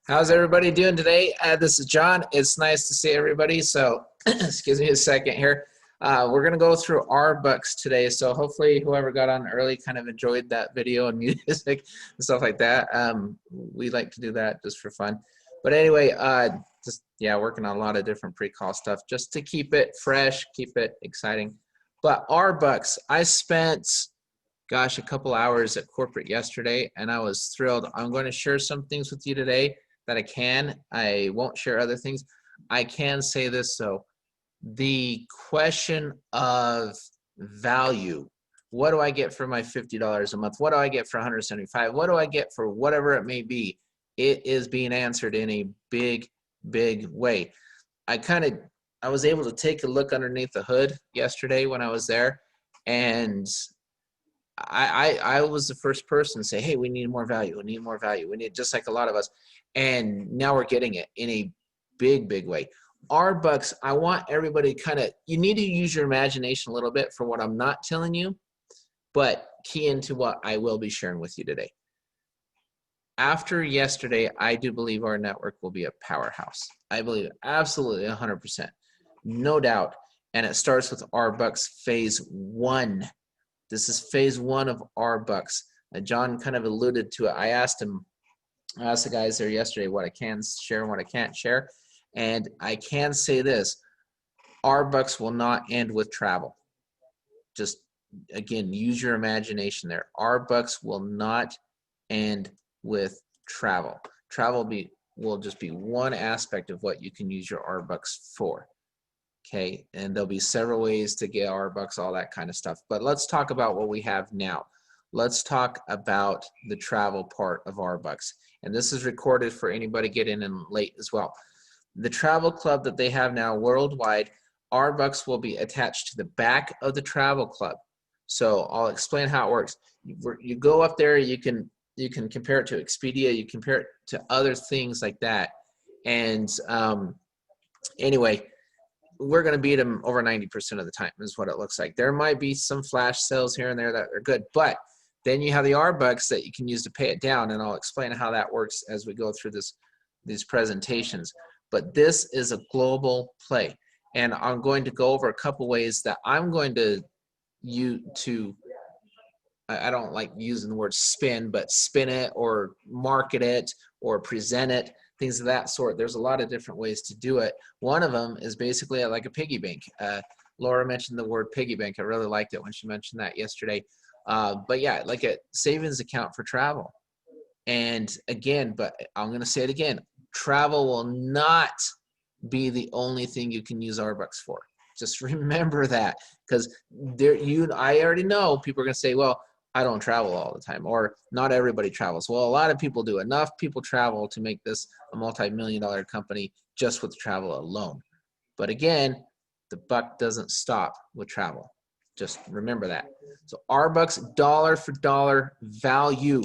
How's everybody doing today? This is John. It's nice to see everybody. So, excuse me a second here. We're going to go through rBucks today. So hopefully whoever got on early kind of enjoyed that video and music and stuff like that. We like to do that just for fun. But anyway, working on a lot of different pre-call stuff just to keep it fresh, keep it exciting. But rBucks, I spent a couple hours at corporate yesterday and I was thrilled. I'm going to share some things with you today that I can. I won't share other things. I can say this though. The question of value, what do I get for my $50 a month? What do I get for $175? What do I get for whatever it may be? It is being answered in a big, big way. I was able to take a look underneath the hood yesterday when I was there, and I was the first person to say, hey, we need more value. We need more value. We need, just like a lot of us. And now we're getting it in a big, big way. rBucks, I want everybody you need to use your imagination a little bit for what I'm not telling you, but key into what I will be sharing with you today. After yesterday, I do believe our network will be a powerhouse. I believe it, absolutely 100%, no doubt. And it starts with rBucks phase 1. This is phase 1 of rBucks. John kind of alluded to it. I asked the guys there yesterday what I can share and what I can't share. And I can say this, rBucks will not end with travel. Just, again, use your imagination there. rBucks will not end with travel. Travel will just be one aspect of what you can use your rBucks for. Okay, and there'll be several ways to get rBucks, all that kind of stuff. But let's talk about what we have now. Let's talk about the travel part of rBucks. And this is recorded for anybody getting in late as well. The travel club that they have now worldwide, rBucks will be attached to the back of the travel club. So I'll explain how it works. You go up there, you can compare it to Expedia, you compare it to other things like that. And anyway, we're going to beat them over 90% of the time is what it looks like. There might be some flash sales here and there that are good, but then you have the rBucks that you can use to pay it down, and I'll explain how that works as we go through these presentations. But this is a global play, and I'm going to go over a couple ways that I'm going to I don't like using the word spin, but spin it or market it or present it, things of that sort. There's a lot of different ways to do it. One of them is basically like a piggy bank. Laura mentioned the word piggy bank. I really liked it when she mentioned that yesterday. But yeah, like a savings account for travel. And again, but I'm going to say it again, travel will not be the only thing you can use rBucks for. Just remember that, because I already know people are going to say, well, I don't travel all the time, or not everybody travels. Well, a lot of people do. Enough people travel to make this a multi-million-dollar company just with travel alone. But again, the buck doesn't stop with travel. Just remember that. So rBucks, dollar for dollar value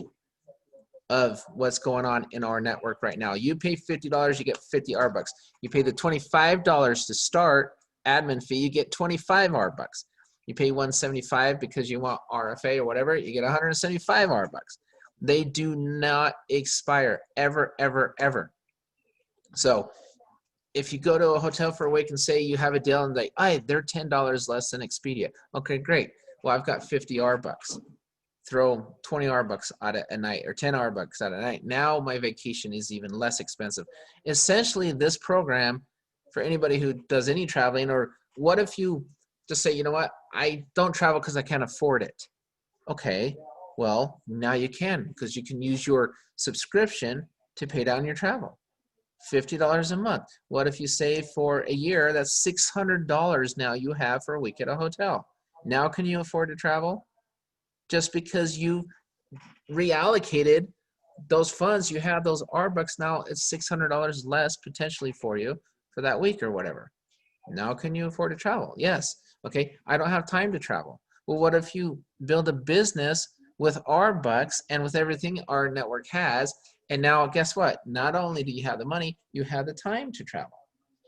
of what's going on in our network right now. You pay $50, you get 50 rBucks. You pay the $25 to start admin fee, you get 25 rBucks. You pay $175 because you want RFA or whatever, you get 175 rBucks. They do not expire ever, ever, ever. So if you go to a hotel for a week and say you have a deal and they're $10 less than Expedia. Okay, great. Well, I've got 50 rBucks. Throw 20 rBucks out a night or 10 rBucks out a night. Now my vacation is even less expensive. Essentially, this program, for anybody who does any traveling, or what if you just say, you know what, I don't travel because I can't afford it. Okay, well, now you can, because you can use your subscription to pay down your travel. $50 a month. What if you save for a year? That's $600 now you have for a week at a hotel. Now can you afford to travel? Just because you reallocated those funds, you have those rBucks, now it's $600 less potentially for you for that week or whatever. Now can you afford to travel? Yes. Okay, I don't have time to travel. Well, what if you build a business with rBucks and with everything our network has, and now guess what? Not only do you have the money, you have the time to travel.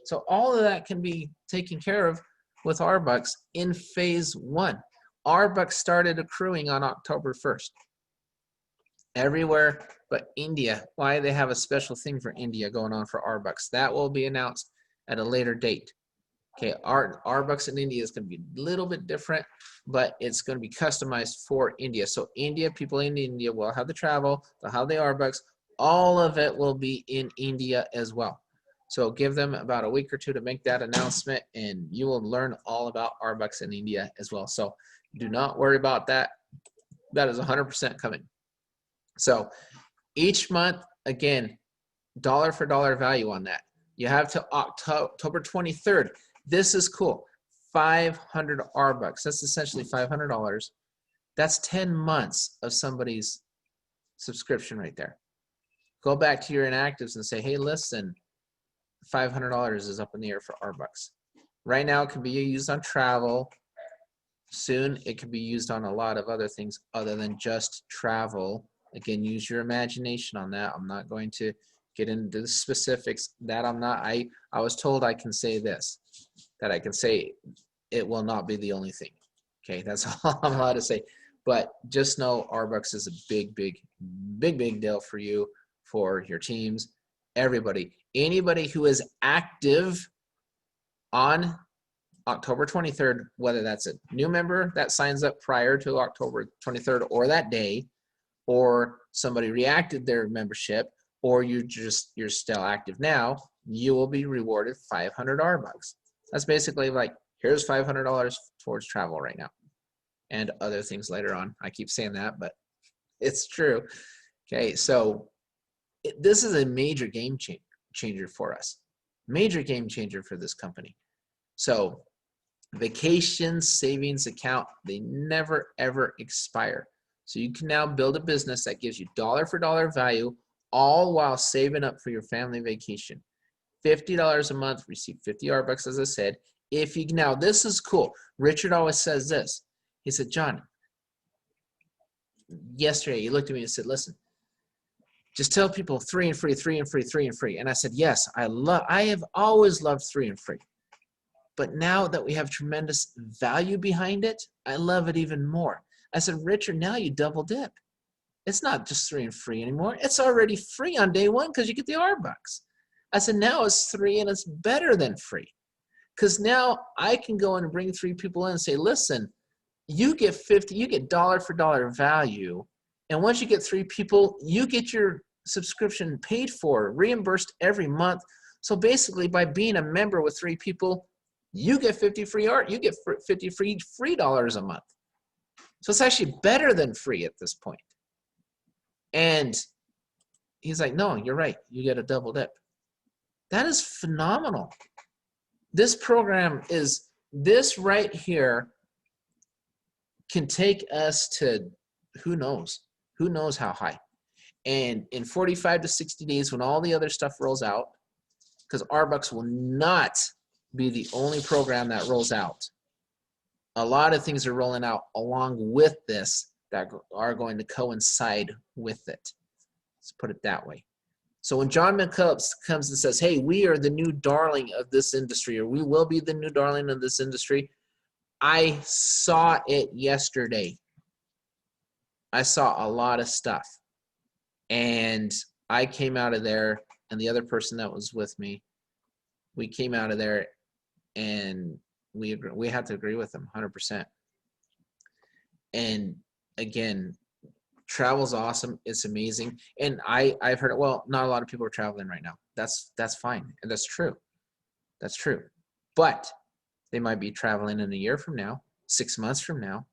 So all of that can be taken care of with rBucks in phase 1. rBucks started accruing on October 1st. everywhere but India. Why they have a special thing for India going on for rBucks. That will be announced at a later date. Okay, rBucks in India is going to be a little bit different, but it's going to be customized for India. So India, people in India will have the travel, they'll have the rBucks, all of it will be in India as well. So give them about a week or two to make that announcement, and you will learn all about rBucks in India as well. So do not worry about that. That is 100% coming. So each month, again, dollar for dollar value on that. You have to October 23rd. This is cool. 500 rBucks. That's essentially $500. That's 10 months of somebody's subscription right there. Go back to your inactives and say, hey, listen, $500 is up in the air for rBucks. Right now, it can be used on travel. Soon, it can be used on a lot of other things other than just travel. Again, use your imagination on that. I'm not going to get into the specifics. That I'm not. I was told I can say this, that I can say it will not be the only thing. Okay, that's all I'm allowed to say. But just know rBucks is a big, big, big, big deal for you, for your teams, everybody. Anybody who is active on October 23rd, whether that's a new member that signs up prior to October 23rd or that day, or somebody reacted their membership, or you're still active now, you will be rewarded 500 rBucks. That's basically like, here's $500 towards travel right now, and other things later on. I keep saying that, but it's true. Okay, so this is a major game changer for us. Major game changer for this company. So vacation savings account, they never ever expire. So you can now build a business that gives you dollar for dollar value, all while saving up for your family vacation. $50 a month, receive 50 rBucks, as I said. If you now, this is cool. Richard always says this. He said, John, yesterday he looked at me and said, listen, just tell people 3 and free, 3 and free, 3 and free. And I said, yes, I have always loved 3 and free. But now that we have tremendous value behind it, I love it even more. I said, Richard, now you double dip. It's not just 3 and free anymore. It's already free on day one because you get the rBucks. I said, now it's 3 and it's better than free. Because now I can go in and bring 3 people in and say, listen, you get 50, you get dollar for dollar value. And once you get 3 people, you get your subscription paid for, reimbursed every month. So basically, by being a member with 3 people, you get 50 free art. You get 50 free dollars a month. So it's actually better than free at this point. And he's like, no, you're right. You get a double dip. That is phenomenal. This program is, this right here can take us to who knows how high. And in 45 to 60 days, when all the other stuff rolls out, because rBucks will not be the only program that rolls out. A lot of things are rolling out along with this that are going to coincide with it. Let's put it that way. So when John McCubbs comes and says, hey, we are the new darling of this industry, or we will be the new darling of this industry, I saw it yesterday. I saw a lot of stuff. And I came out of there, and the other person that was with me, we came out of there, and we had to agree with them 100%. And again, travel's awesome. It's amazing. And I've heard, well, not a lot of people are traveling right now. That's fine. And that's true. That's true. But they might be traveling in a year from now, 6 months from now.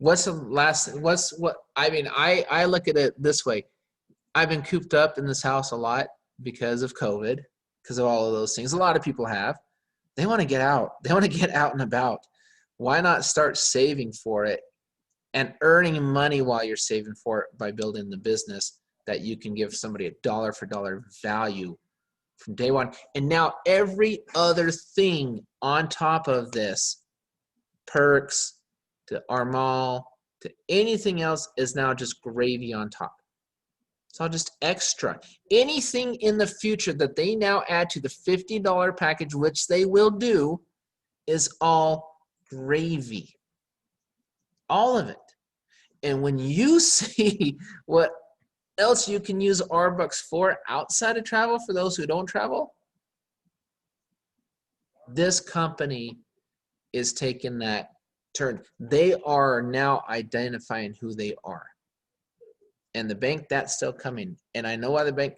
I mean, I look at it this way. I've been cooped up in this house a lot because of COVID, because of all of those things. A lot of people have. They want to get out. They want to get out and about. Why not start saving for it and earning money while you're saving for it by building the business that you can give somebody a dollar for dollar value from day one. And now every other thing on top of this, perks to our mall to anything else, is now just gravy on top. It's all just extra. Anything in the future that they now add to the $50 package, which they will do, is all gravy. All of it. And when you see what else you can use rBucks for outside of travel, for those who don't travel, this company is taking that turn. They are now identifying who they are. And the bank, that's still coming. And I know why the bank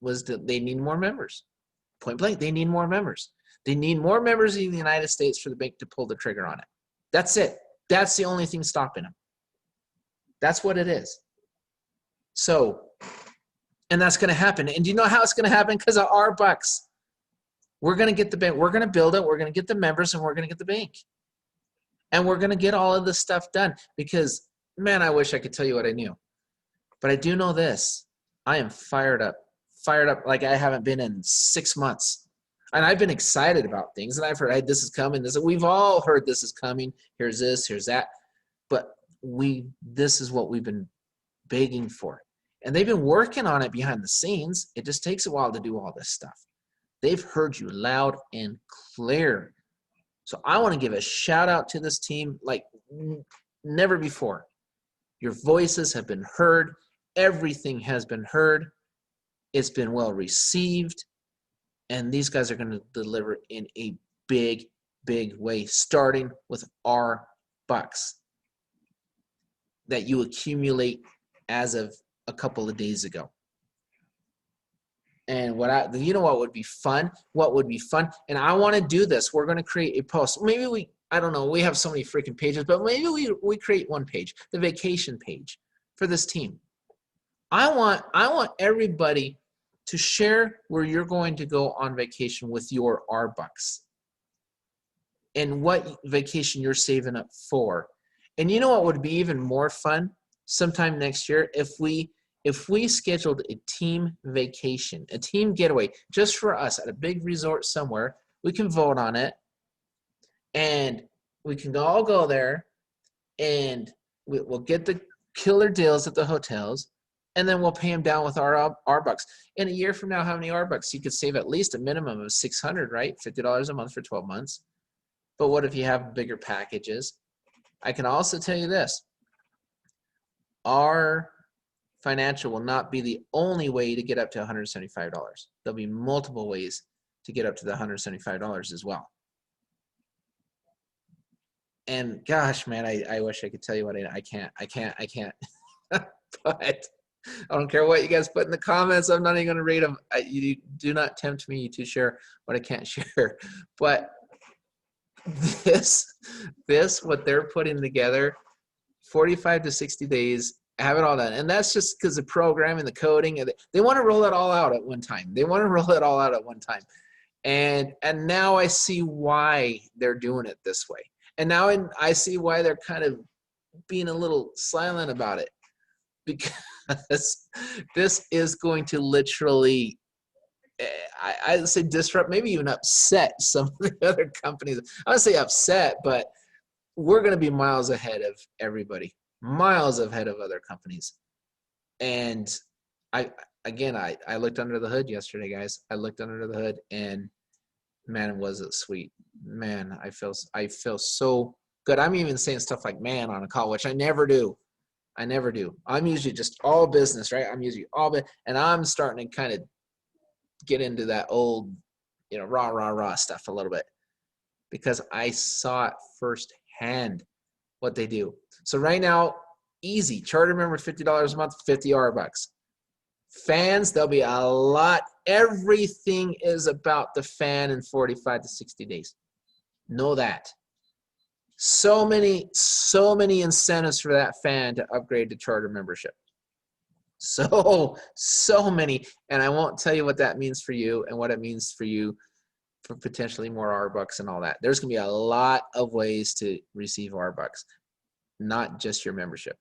was that they need more members. Point blank, they need more members. They need more members in the United States for the bank to pull the trigger on it. That's it. That's the only thing stopping them. That's what it is. So, and that's going to happen. And do you know how it's going to happen? Because of rBucks. We're going to get the bank. We're going to build it. We're going to get the members, and we're going to get the bank. And we're going to get all of this stuff done because, man, I wish I could tell you what I knew. But I do know this. I am fired up like I haven't been in 6 months. And I've been excited about things. And I've heard, hey, this is coming. We've all heard this is coming. Here's this, here's that. But this is what we've been begging for. And they've been working on it behind the scenes. It just takes a while to do all this stuff. They've heard you loud and clear. So I want to give a shout out to this team like never before. Your voices have been heard. Everything has been heard. It's been well received. And these guys are going to deliver in a big, big way, starting with rBucks that you accumulate as of a couple of days ago. And you know what would be fun? What would be fun? And I want to do this. We're going to create a post. Maybe I don't know, we have so many freaking pages, but maybe we create one page, the vacation page for this team. I want everybody to share where you're going to go on vacation with your rBucks and what vacation you're saving up for. And you know what would be even more fun sometime next year if we scheduled a team vacation, a team getaway just for us at a big resort somewhere. We can vote on it and we can all go there and we'll get the killer deals at the hotels and then we'll pay them down with our rBucks. In a year from now, how many rBucks? You could save at least a minimum of $600, right? $50 a month for 12 months. But what if you have bigger packages? I can also tell you this. Our financial will not be the only way to get up to $175. There'll be multiple ways to get up to the $175 as well. And gosh, man, I wish I could tell you what I can't. But I don't care what you guys put in the comments. I'm not even going to read them. You do not tempt me to share what I can't share. But this, what they're putting together, 45 to 60 days, have it all done. And that's just because the programming, the coding, and they want to roll it all out at one time. And now I see why they're doing it this way. And now I see why they're kind of being a little silent about it. Because this is going to literally, I'd say disrupt, maybe even upset some of the other companies. I would say upset, but we're going to be miles ahead of everybody, miles ahead of other companies. And I looked under the hood yesterday, guys. I looked under the hood and man, was it sweet. Man, I feel so good. I'm even saying stuff like man on a call, which I never do. I'm usually just all business, right? I'm usually all and I'm starting to kind of get into that old, rah stuff a little bit because I saw it firsthand what they do. So right now, easy. Charter member, $50 a month, 50 rBucks. Fans, there'll be a lot. Everything is about the fan in 45 to 60 days. Know that. So many incentives for that fan to upgrade to charter membership. So many. And I won't tell you what that means for you and what it means for you for potentially more rBucks and all that. There's going to be a lot of ways to receive rBucks, not just your membership.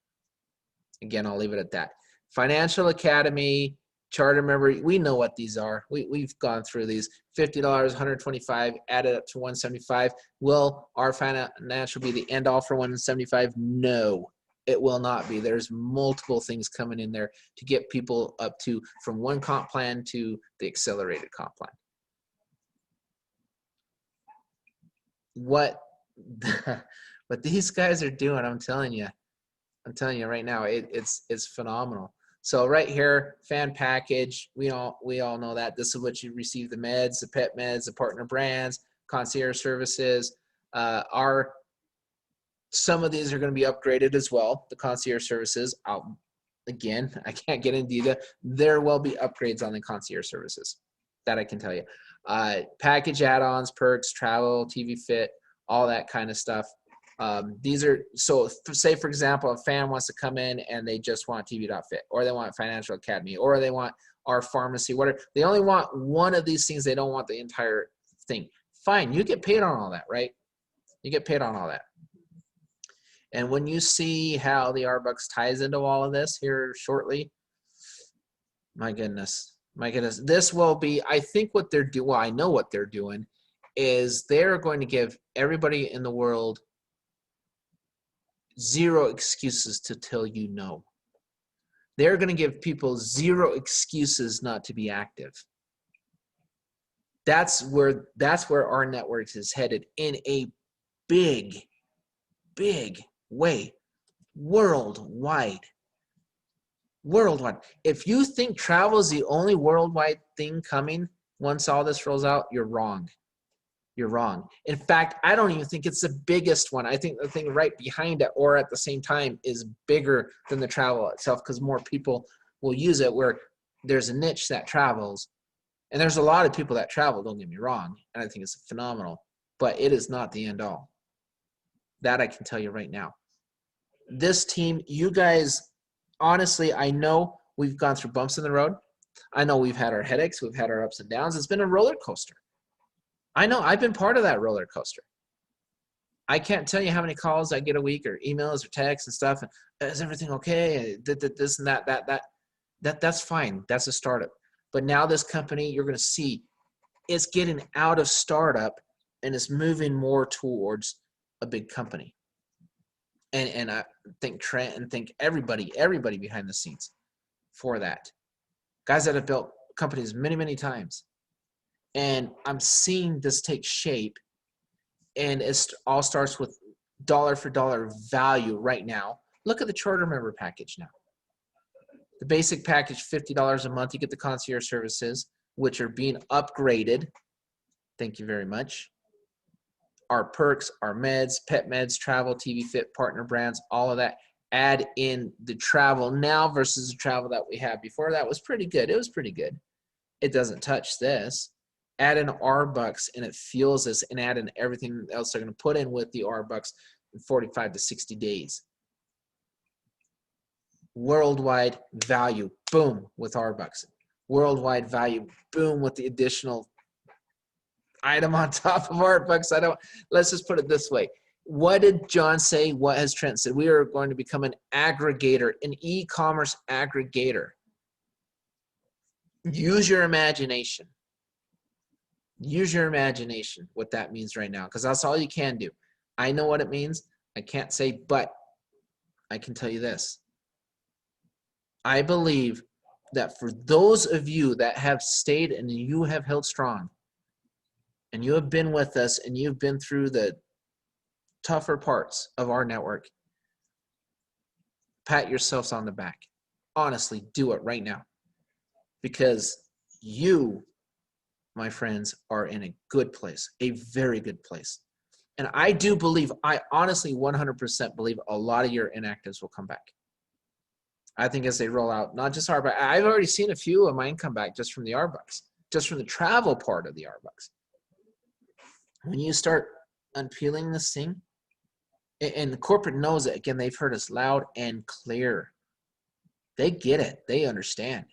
Again, I'll leave it at that. Financial Academy, charter member, we know what these are. We've gone through these. $50, $125, added up to $175. Will our financial be the end all for $175? No, it will not be. There's multiple things coming in there to get people up to from one comp plan to the accelerated comp plan. What these guys are doing, I'm telling you, I'm telling you right now, it's phenomenal. So right here, fan package, we all know that. This is what you receive: the meds, the pet meds, the partner brands, concierge services. Some of these are going to be upgraded as well. The concierge services, again, I can't get into that. There will be upgrades on the concierge services. That I can tell you. Package add-ons, perks, travel, TV fit, all that kind of stuff. These are, so say for example, a fan wants to come in and they just want TV.fit, or they want Financial Academy, or they want our pharmacy, whatever. They only want one of these things. They don't want the entire thing. Fine, you get paid on all that, right? You get paid on all that. And when you see how the rBucks ties into all of this here shortly, my goodness, this will be, I think what they're doing, well, I know what they're doing, is they're going to give everybody in the world zero excuses to tell you no. They're going to give people zero excuses not to be active. That's where rNetwork is headed in a big, big way, worldwide. If you think travel is the only worldwide thing coming once all this rolls out, you're wrong. You're wrong. In fact, I don't even think it's the biggest one. I think the thing right behind it or at the same time is bigger than the travel itself, because more people will use it, where there's a niche that travels. And there's a lot of people that travel, don't get me wrong, and I think it's phenomenal, but it is not the end all. That I can tell you right now. This team, you guys, honestly, I know we've gone through bumps in the road. I know we've had our headaches, we've had our ups and downs. It's been a roller coaster. I know, I've been part of that roller coaster. I can't tell you how many calls I get a week, or emails or texts and stuff. And is everything okay? This and that's fine. That's a startup. But now this company, you're going to see, it's getting out of startup and it's moving more towards a big company. And I think Trent and think everybody behind the scenes for that. Guys that have built companies many, many times. And I'm seeing this take shape, and it all starts with dollar for dollar value right now. Look at the charter member package now. The basic package, $50 a month. You get the concierge services, which are being upgraded. Thank you very much. Our perks, our meds, pet meds, travel, TV fit, partner brands, all of that. Add in the travel now versus the travel that we had before. That was pretty good. It was pretty good. It doesn't touch this. Add in rBucks and it fuels this, and add in everything else they're going to put in with the rBucks in 45 to 60 days. Worldwide value, boom, with rBucks. Worldwide value, boom, with the additional item on top of rBucks. Let's just put it this way. What did John say? What has Trent said? We are going to become an aggregator, an e-commerce aggregator. Use your imagination. Use your imagination, what that means right now, because that's all you can do. I know what it means. I can't say, but I can tell you this. I believe that for those of you that have stayed and you have held strong, and you have been with us, and you've been through the tougher parts of our network, pat yourselves on the back. Honestly, do it right now, because you, my friends, are in a good place, a very good place. And I do believe, I honestly 100% believe a lot of your inactives will come back. I think as they roll out, not just rBucks, I've already seen a few of mine come back just from the rBucks, just from the travel part of the rBucks. When you start unpeeling this thing, and the corporate knows it, again, they've heard us loud and clear. They get it. They understand.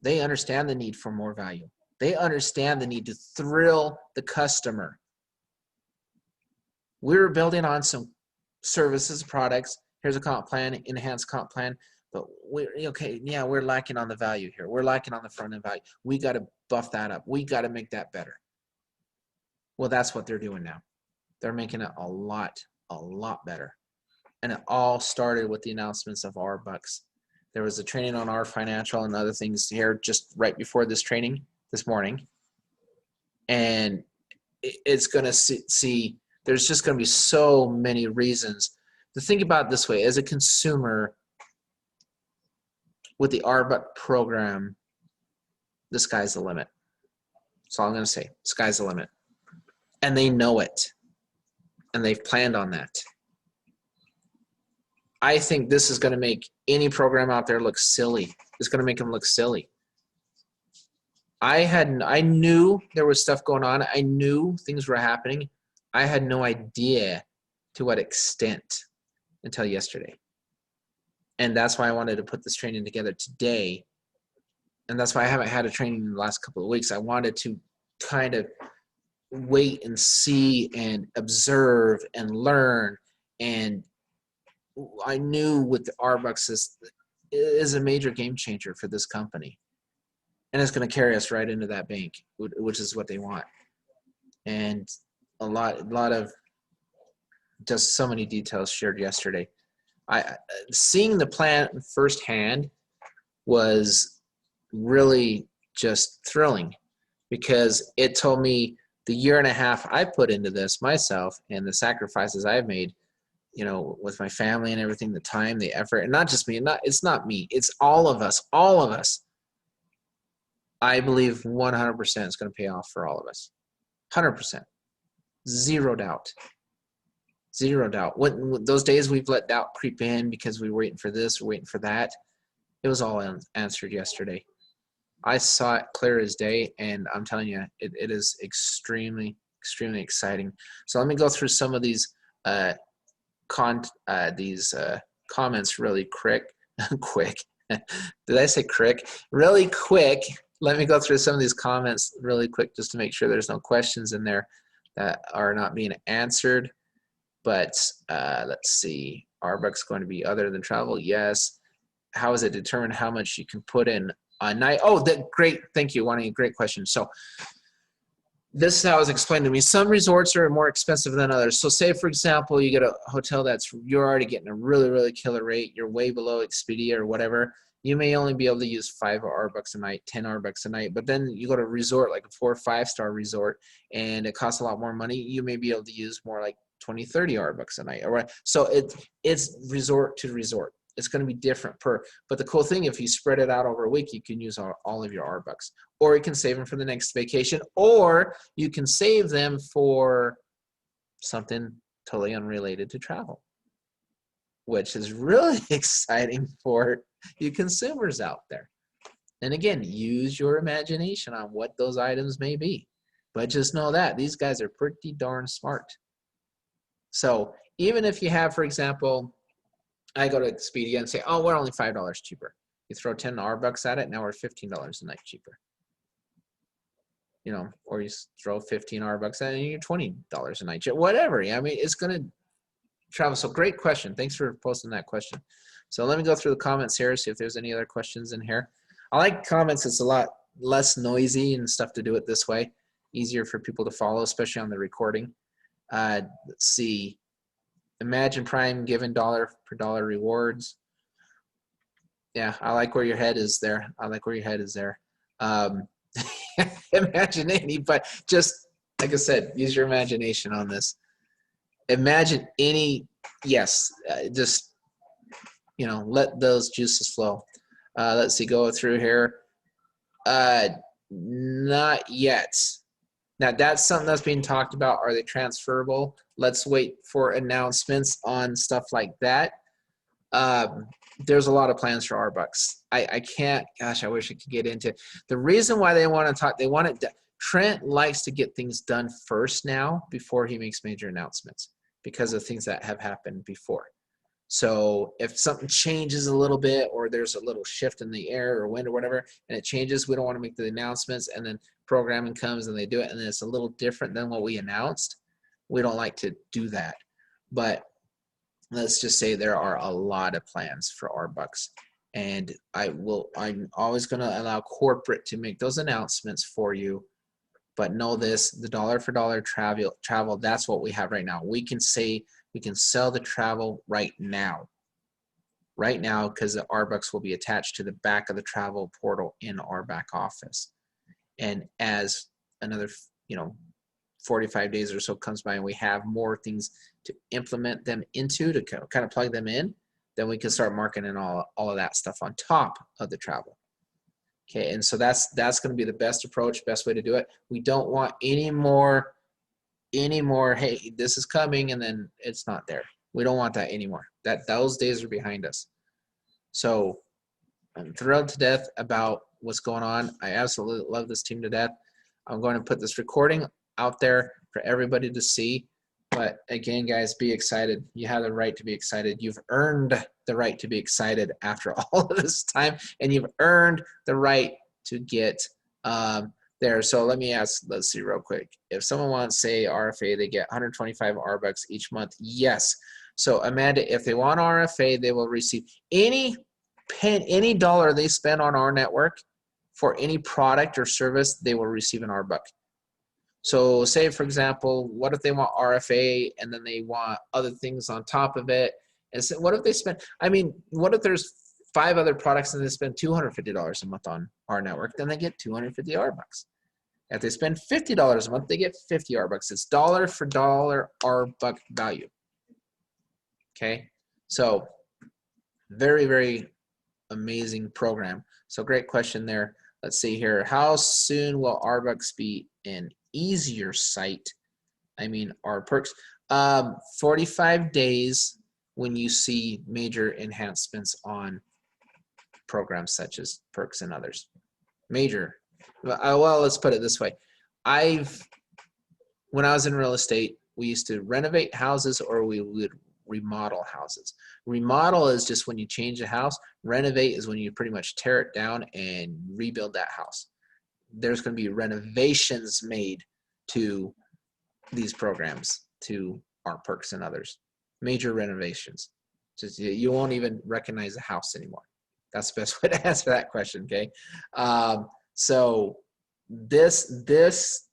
They understand the need for more value. They understand the need to thrill the customer. We're building on some services, products. Here's a comp plan, enhanced comp plan. But we're lacking on the value here. We're lacking on the front end value. We got to buff that up. We got to make that better. Well, that's what they're doing now. They're making it a lot better. And it all started with the announcements of rBucks. There was a training on our financial and other things here just right before this training this morning. And it's going to see, there's just going to be so many reasons to think about it this way, as a consumer with the rBuck program, the sky's the limit. That's all I'm going to say. Sky's the limit. And they know it. And they've planned on that. I think this is going to make any program out there look silly. It's going to make them look silly. I knew there was stuff going on. I knew things were happening. I had no idea to what extent until yesterday. And that's why I wanted to put this training together today. And that's why I haven't had a training in the last couple of weeks. I wanted to kind of wait and see and observe and learn. And I knew with the rBucks is a major game changer for this company. And it's going to carry us right into that bank, which is what they want. And a lot of just so many details shared yesterday. Seeing the plan firsthand was really just thrilling, because it told me the year and a half I put into this myself and the sacrifices I've made, you know, with my family and everything, the time, the effort, and not just me, it's not me, it's all of us. I believe 100% is going to pay off for all of us. 100%. Zero doubt. Zero doubt. When those days we've let doubt creep in because we were waiting for this or waiting for that, it was all answered yesterday. I saw it clear as day, and I'm telling you, it is extremely, extremely exciting. So let me go through some of these comments really quick. Did I say quick? Really quick. Let me go through some of these comments really quick just to make sure there's no questions in there that are not being answered. But let's see. rBucks going to be other than travel? Yes. How is it determined how much you can put in a night? Oh, great. Thank you, Wani. Great question. So this is how it was explained to me. Some resorts are more expensive than others. So say, for example, you get a hotel you're already getting a really, really killer rate. You're way below Expedia or whatever. You may only be able to use 5 rBucks a night, 10 rBucks a night. But then you go to a resort, like a 4 or 5-star resort, and it costs a lot more money. You may be able to use more like 20, 30 rBucks a night. All right. So it's resort to resort. It's going to be different but the cool thing, if you spread it out over a week, you can use all of your rBucks, or you can save them for the next vacation, or you can save them for something totally unrelated to travel, which is really exciting for you consumers out there. And again, use your imagination on what those items may be, but just know that these guys are pretty darn smart. So even if you have, for example, I go to Expedia and say, oh, we're only $5 cheaper. You throw 10 rBucks at it, now we're $15 a night cheaper. You know, or you throw 15 rBucks at it and you're $20 a night. Whatever. I mean, it's going to travel. So great question. Thanks for posting that question. So let me go through the comments here, see if there's any other questions in here. I like comments. It's a lot less noisy and stuff to do it this way. Easier for people to follow, especially on the recording. Let's see. Imagine Prime giving dollar per dollar rewards. Yeah, I like where your head is there. I like where your head is there. Imagine any, but just like I said, use your imagination on this. Imagine any, yes, just, you know, let those juices flow. Let's see, go through here. Not yet. Now, that's something that's being talked about. Are they transferable? Let's wait for announcements on stuff like that. There's a lot of plans for rBucks. I can't, gosh, I wish I could get into the reason why they want to talk. They want it. Trent likes to get things done first now before he makes major announcements because of things that have happened before. So if something changes a little bit, or there's a little shift in the air or wind or whatever, and it changes, we don't want to make the announcements, and then programming comes and they do it, and then it's a little different than what we announced. We don't like to do that. But let's just say there are a lot of plans for rBucks, and I'm always going to allow corporate to make those announcements for you. But know this, the dollar for dollar travel, that's what we have right now. We can say we can sell the travel right now, because the rBucks will be attached to the back of the travel portal in our back office. And as another, 45 days or so comes by and we have more things to implement them into, to kind of plug them in, then we can start marketing all of that stuff on top of the travel. Okay, and so that's going to be the best approach, best way to do it. We don't want any more, hey, this is coming, and then it's not there. We don't want that anymore. Those days are behind us. So I'm thrilled to death about what's going on. I absolutely love this team to death. I'm going to put this recording out there for everybody to see. But again, guys, be excited. You have the right to be excited. You've earned the right to be excited after all of this time, and you've earned the right to get there. So let me ask, let's see real quick. If someone wants, say, RFA, they get 125 rBucks each month. Yes. So Amanda, if they want RFA, they will receive any dollar they spend on our network for any product or service, they will receive an rBuck. So say, for example, what if they want RFA and then they want other things on top of it? And so what if they spend, I mean, what if there's 5 other products and they spend $250 a month on our network, then they get 250 rBucks. If they spend $50 a month, they get 50 rBucks. It's dollar for dollar rBuck value. Okay, so very, very amazing program. So great question there. Let's see here. How soon will rBucks be an easier site? I mean, our perks. 45 days when you see major enhancements on programs such as perks and others. Major. Well, let's put it this way. When I was in real estate, we used to renovate houses or we would remodel houses. Remodel is just when you change a house. Renovate is when you pretty much tear it down and rebuild that house. There's going to be renovations made to these programs, to our perks and others. Major renovations. Just you won't even recognize the house anymore. That's the best way to answer that question. Okay, so this this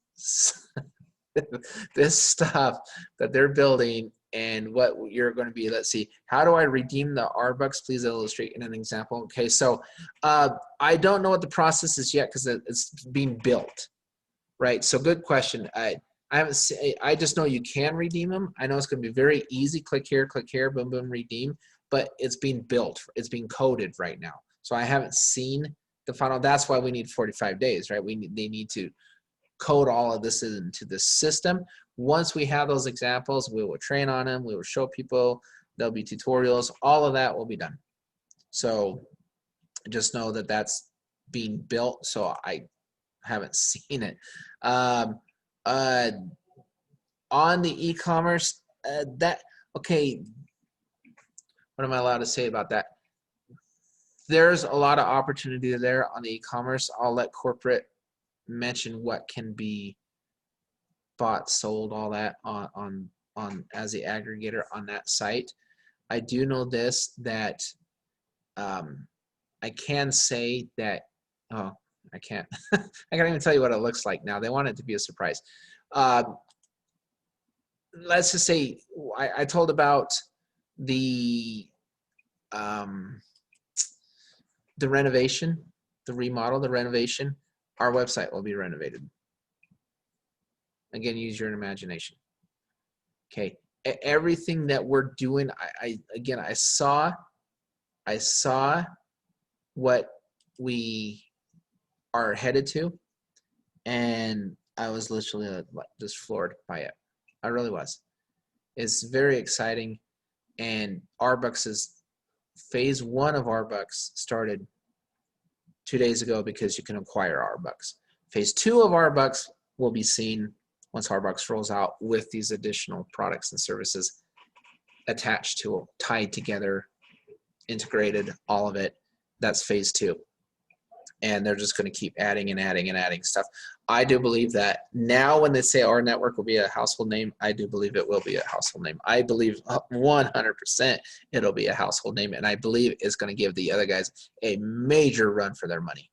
stuff that they're building and what you're going to be, let's see, how do I redeem the rBucks? Please illustrate in an example. Okay, so I don't know what the process is yet because it's being built, right? So good question. I just know you can redeem them. I know it's going to be very easy. Click here, boom, boom, redeem. But it's being built. It's being coded right now. So I haven't seen the final. That's why we need 45 days, right? They need to code all of this into the system. Once we have those examples, we will train on them. We will show people. There'll be tutorials. All of that will be done. So just know that that's being built. So I haven't seen it. On the e-commerce, okay, what am I allowed to say about that? There's a lot of opportunity there on the e-commerce. I'll let corporate mention what can be bought, sold, all that on as the aggregator on that site. I do know this, that I can say that, oh, I can't. I can't even tell you what it looks like now. They want it to be a surprise. Let's just say I told about the renovation, the remodel, the renovation. Our website will be renovated. Again, use your imagination. Okay, everything that we're doing, I saw what we are headed to, and I was literally just floored by it. I really was. It's very exciting, and rBucks is phase 1 of rBucks started 2 days ago because you can acquire rBucks. Phase 2 of rBucks will be seen once rBucks rolls out with these additional products and services attached to, tied together, integrated, all of it. That's phase 2. And they're just going to keep adding and adding and adding stuff. I do believe that now when they say our network will be a household name, I do believe it will be a household name. I believe 100% it'll be a household name, and I believe it's going to give the other guys a major run for their money.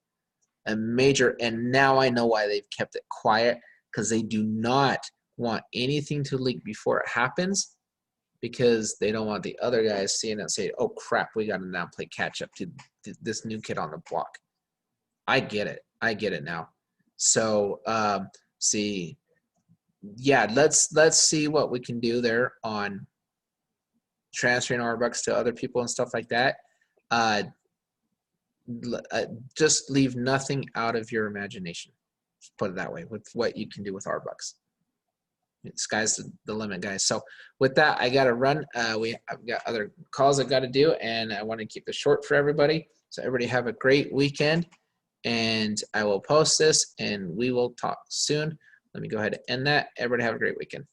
A major, and now I know why they've kept it quiet, because they do not want anything to leak before it happens, because they don't want the other guys seeing it and say, oh crap, we got to now play catch up to this new kid on the block. I get it. I get it now. So see, yeah, let's see what we can do there on transferring rBucks to other people and stuff like that. Just leave nothing out of your imagination. Just put it that way with what you can do with rBucks. Sky's the limit, guys. So with that, I got to run. I've got other calls I've got to do, and I want to keep it short for everybody. So everybody have a great weekend, and I will post this, and we will talk soon. Let me go ahead and end that. Everybody have a great weekend.